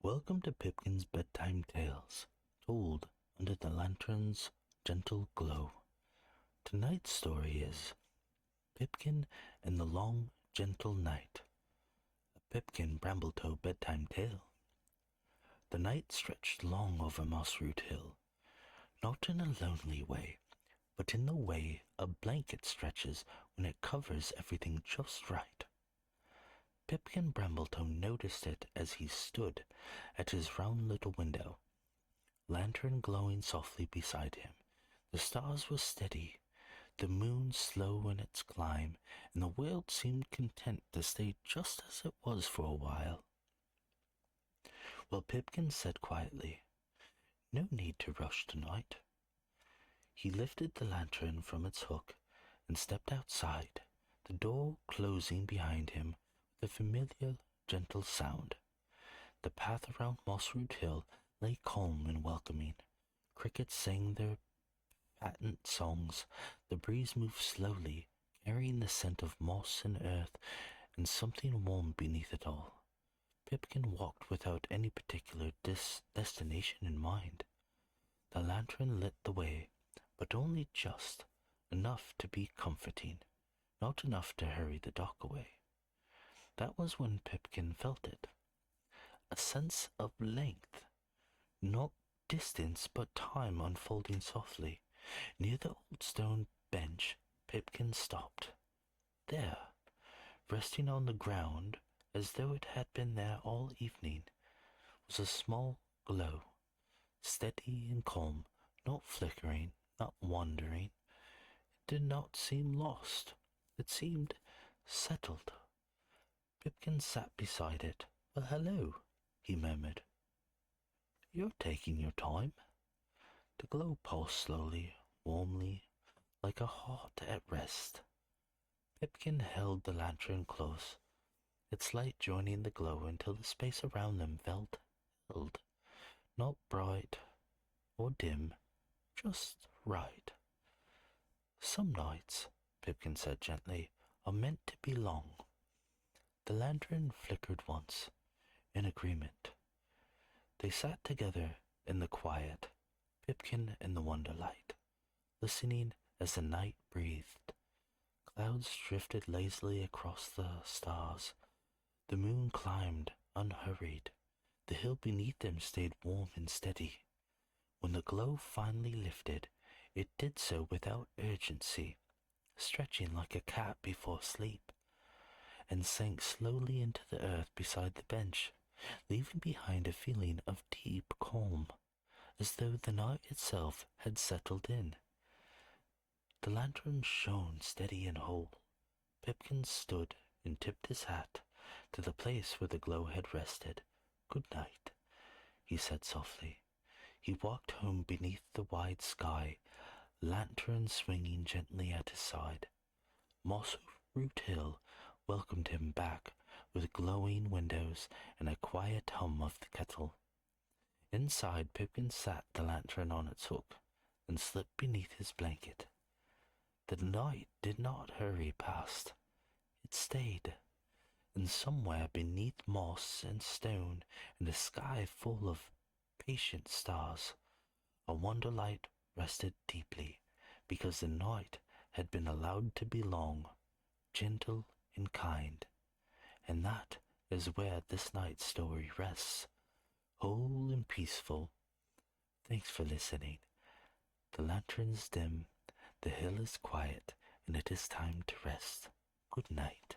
Welcome to Pipkin's Bedtime Tales, told under the lantern's gentle glow. Tonight's story is Pipkin and the Long, Gentle Night, a Pipkin Brambletoe bedtime tale. The night stretched long over Mossroot Hill, not in a lonely way, but in the way a blanket stretches when it covers everything just right. Pipkin Brambletoe noticed it as he stood at his round little window, lantern glowing softly beside him. The stars were steady, the moon slow in its climb, and the world seemed content to stay just as it was for a while. Well, Pipkin said quietly, "No need to rush tonight." He lifted the lantern from its hook and stepped outside, the door closing behind him with a familiar, gentle sound. The path around Mossroot Hill lay calm and welcoming. Crickets sang their patent songs. The breeze moved slowly, carrying the scent of moss and earth and something warm beneath it all. Pipkin walked without any particular destination in mind. The lantern lit the way, but only just enough to be comforting, not enough to hurry the dock away. That was when Pipkin felt it. A sense of length, not distance but time unfolding softly. Near the old stone bench, Pipkin stopped. There, resting on the ground as though it had been there all evening, was a small glow, steady and calm, not flickering, not wandering. It did not seem lost. It seemed settled. Pipkin sat beside it. "Well, hello," he murmured. "You're taking your time." The glow pulsed slowly, warmly, like a heart at rest. Pipkin held the lantern close, its light joining the glow until the space around them felt held, not bright or dim, just right. "Some nights," Pipkin said gently, "are meant to be long." The lantern flickered once, in agreement. They sat together in the quiet, Pipkin in the wonderlight, listening as the night breathed. Clouds drifted lazily across the stars. The moon climbed unhurried. The hill beneath them stayed warm and steady. When the glow finally lifted, it did so without urgency, stretching like a cat before sleep, and sank slowly into the earth beside the bench, leaving behind a feeling of deep calm, as though the night itself had settled in. The lantern shone steady and whole. Pipkin stood and tipped his hat to the place where the glow had rested. "Good night," he said softly. He walked home beneath the wide sky, lantern swinging gently at his side. Mossroot Hill welcomed him back with glowing windows and a quiet hum of the kettle. Inside, Pipkin sat the lantern on its hook and slipped beneath his blanket. The night did not hurry past. It stayed, and somewhere beneath moss and stone and a sky full of patient stars, a wonderlight rested deeply, because the night had been allowed to be long, gentle and kind. And that is where this night's story rests, whole and peaceful. Thanks for listening. The lantern's dim, the hill is quiet, and it is time to rest. Good night.